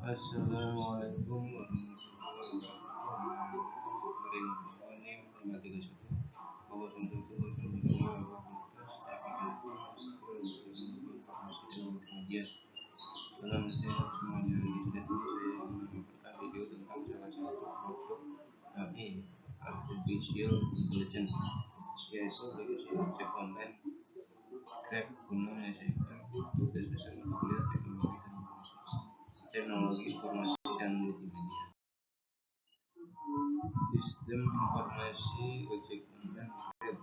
Assalamualaikum warahmatullahi wabarakatuh. Hari ini 31 bahwa untuk kemudian dalam sehat semuanya di sini saya menyampaikan video tentang salah satu produk AI Artificial Intelligence, yaitu aplikasi ojek online Grab guna menyelesaikan tugas besar mata kuliah teknologi informasi dan multimedia. Sistem informasi ojek online Grab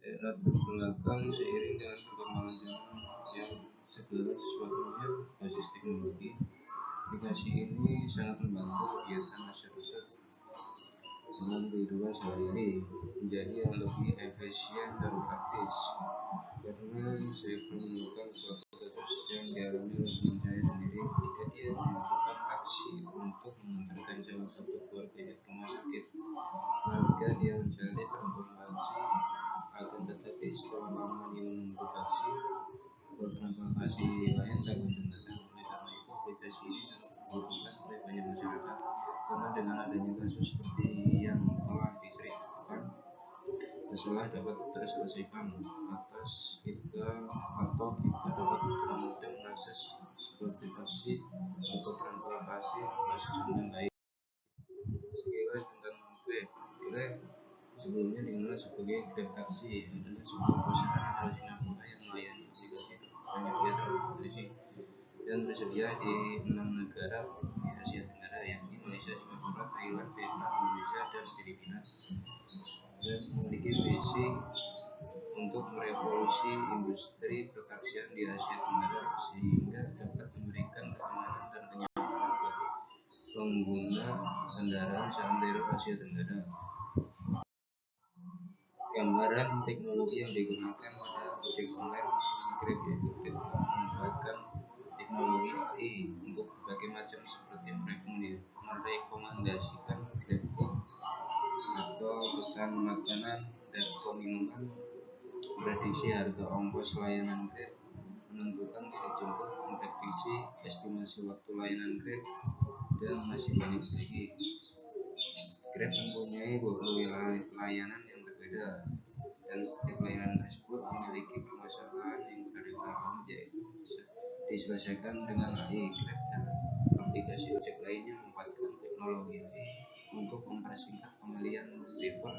era berbelakang seiring dengan perkembangan zaman yang segala sesuatunya berbasis teknologi. Aplikasi ini sangat membantu kegiatan masyarakat dalam kehidupan sehari-hari menjadi yang lebih efisien dan praktis, karena saya menemukan suatu kasus yang dialami oleh teman saya sendiri ketika dia membutuhkan taksi untuk mengantarkan salah satu keluarganya ke rumah sakit. Maka dia mencari transportasi, akan tetapi setelah lama dia menunggu taksi atau transportasi lain tak kunjung datang. Oleh karena itu aplikasi ini sangat dibutuhkan oleh banyak masyarakat, karena dengan adanya kasus seperti yang telah diceritakan, masalah dapat terselesaikan atas kita atau kita dapat dengan mudah mengakses seperti taksi atau transportasi berbasis online lain. Sekilas tentang Grab. Grab sebelumnya dikenal sebagai Grab Taxi, adalah sebuah perusahaan asal Singapura yang melayani aplikasi penyedia transportasi dan tersedia di 6 negara di Asia Tenggara, yakni Malaysia, Singapura, Thailand, Vietnam, Indonesia, dan Filipina. Dan memiliki visi untuk merevolusi industri pertaksian di Asia Tenggara sehingga dapat memberikan keamanan dan kenyamanan bagi pengguna kendaraan seantero Asia Tenggara. Gambaran teknologi yang digunakan pada ojek online Grab yaitu Grab memanfaatkan teknologi AI untuk berbagai macam seperti merekomendasikan GrabFood atau pesan makanan dan minuman, prediksi harga ongkos layanan Grab, menentukan titik jemput, memprediksi estimasi waktu layanan Grab, dan masih banyak lagi. Grab mempunyai 20 layanan yang berbeda, dan setiap layanan tersebut memiliki permasalahan yang berbeda, yaitu bisa diselesaikan dengan AI. Grab dan aplikasi ojek lainnya memanfaatkan teknologi AI untuk mempersingkat pembelian driver.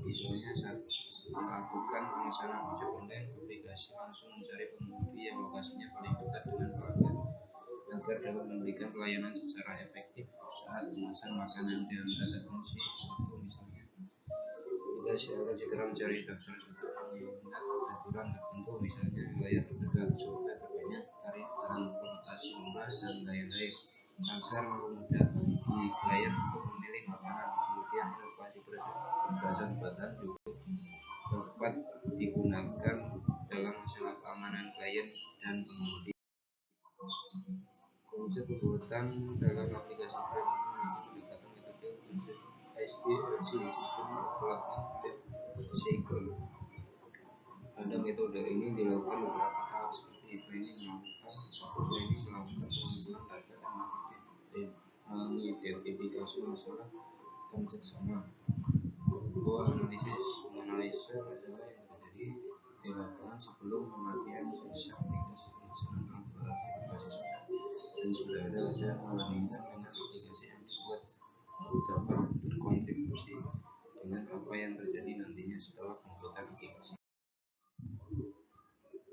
Misalnya saat melakukan pemesanan ojek online, aplikasi langsung mencari pengemudi yang lokasinya paling dekat dengan pelanggan agar dapat memberikan pelayanan secara efektif. Saat memesan makanan dan data kunci waktu, misalnya aplikasi akan segera mencari daftar mengingat aturan tertentu, misalnya wilayah terdekat, survei terbanyak, tarif transportasi murah, dan lain-lain, agar mudah bagi klien untuk memilih makanan. Kemudian inovasi berkesan juga dapat digunakan dalam masalah keamanan klien dan pengemudi. Konsep pembuatan dalam aplikasi Grab ini pendekatan metode konsep SDLC, System Development Life Cycle. Pada metode ini dilakukan beberapa tahap seperti training, melakukan pengumpulan data dan mengidentifikasi masalah seksama. Kedua, menganalisa masalah yang terjadi di lapangan sebelum pemakaian sesi aplikasi pemasaran transportasi berbasis dan sudah ada, dan membandingkan dengan aplikasi yang dibuat dapat berkontribusi dengan apa yang terjadi nantinya setelah pembuatan aplikasi.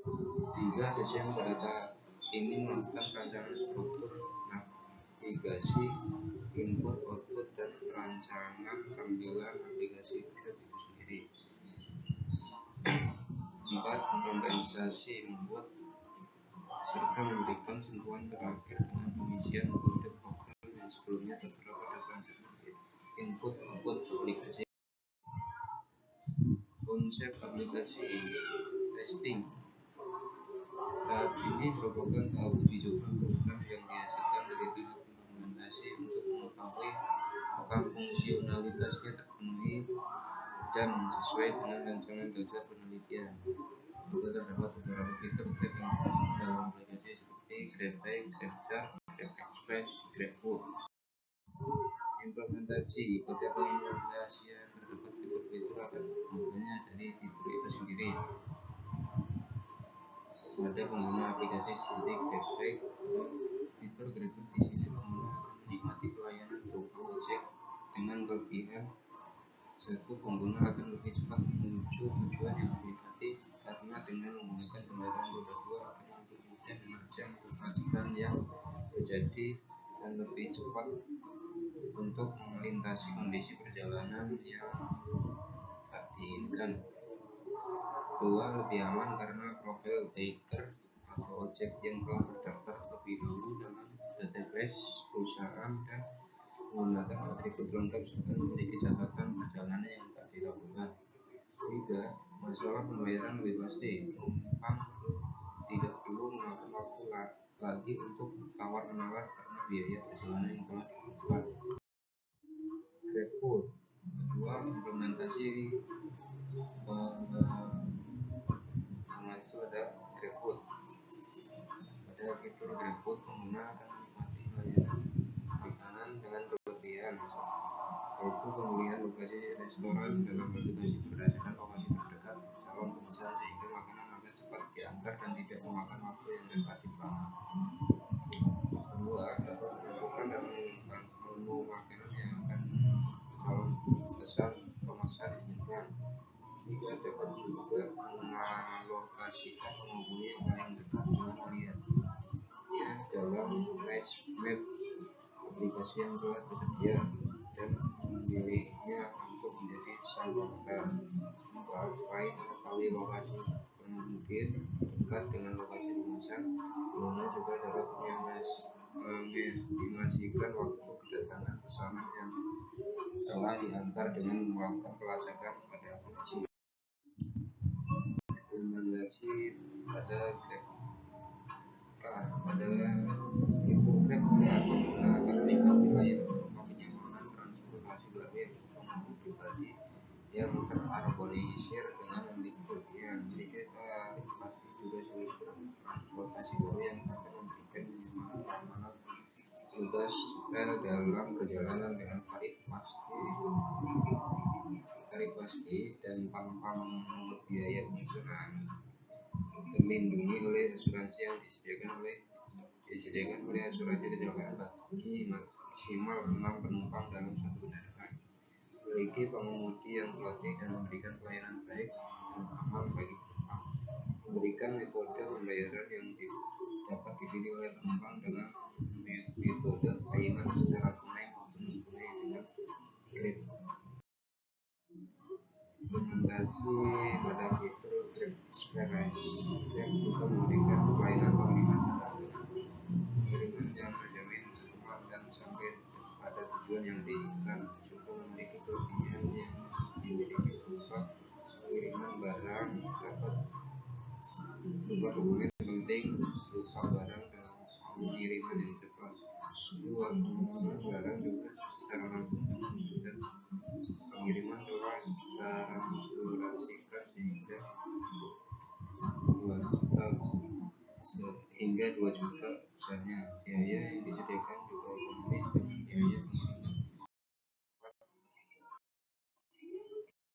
3. Desain pada tahap ini melakukan rancangan struktur navigasi, input, output, dan rancangan tampilan aplikasi Grab itu sendiri. 4. Implementasi, membuat serta memberikan sentuhan terakhir dengan pengisian kode program yang sebelumnya tertera pada rancangan input-output aplikasi. Konsep aplikasi testing. Tahap ini merupakan tahap uji coba program yang dihasilkan dari tahap implementasi untuk mengetahui apakah fungsionalitasnya terpenuhi dan sesuai dengan rancangan dasar penelitian. Juga terdapat beberapa fitur Grab yang digunakan dalam aplikasi seperti GrabPay, Grab pada pengguna aplikasi seperti GrabBike atau fitur GrabBike. Di sini pengguna akan menikmati pelayanan berupa ojek dengan kelebihan. Satu, pengguna akan lebih cepat menuju tujuan yang didekati karena dengan menggunakan kendaraan roda dua akan lebih mudah menerjang kemacetan yang terjadi dan lebih cepat untuk melintasi kondisi perjalanan yang tak diinginkan. Dua, lebih aman karena profil biker atau ojek yang telah terdaftar terlebih dahulu dalam database perusahaan dan menggunakan atribut lengkap serta memiliki catatan perjalanan yang tak diragukan. Tiga, masalah pembayaran lebih pasti. Penumpang tidak perlu memakan waktu lagi untuk tawar-menawar karena biaya perjalanan yang telah ditentukan. GrabFood. Kedua, implementasi itu ada GrabFood. Pada fitur GrabFood, pengguna akan menikmati layanan makanan dengan kelebihan, yaitu pemilihan lokasi restoran dalam aplikasi berdasarkan lokasi terdekat calon pemesan sehingga makanan akan cepat diantar dan tidak memakan waktu yang relatif lama. Kedua, dapat menentukan dan mengumumkan menu makanan yang akan calon pemesan inginkan. Tiga, dapat juga mengalokasikan penghubungi yang paling dekat dengan melihatnya dalam Nice Map, aplikasi yang telah tersedia, dan memilihnya untuk menjadi sang pengantar. Empat, selain mengetahui lokasi pengemudi dekat dengan lokasi pemesan, pengguna juga dapat mengestimasikan waktu kedatangan pesanan yang telah diantar dengan melakukan pelacakan pada aplikasi. Rekomendasi pada GrabCar. Pada fitur Grab, pengguna akan menikmati layanan berupa kenyamanan transportasi baru yang pengemudi pribadi yang terorganisir dengan memiliki kelebihan. Memiliki tarif pasti juga fitur transportasi baru yang akan memberikan kenyamanan tugas dalam perjalanan dengan tarif pasti dan tanpa memungut biaya pensiunan, terlindungi oleh asuransi yang disediakan oleh asuransi kecelakaan bagi maksimal 6 penumpang dalam satu kendaraan. Memiliki pengemudi yang terlatih dan memberikan pelayanan baik dan aman bagi penumpang. Memberikan metode pembayaran yang dapat dipilih oleh penumpang dengan metode payment secara tunai maupun non-tunai dengan Grab. Implementasi pada fitur Grab Express. Grab juga memberikan pelayanan pengiriman yang terjamin aman dan sampai pada tujuan yang diinginkan. Juga memiliki kelebihan yang dimiliki berupa pengiriman barang dapat berupa dokumen penting berupa barang dalam pengiriman yang cepat. Dua, pengiriman barang juga secara langsung dan pengiriman telah terasuransikan sehingga 2 juta usahanya. Biaya yang disediakan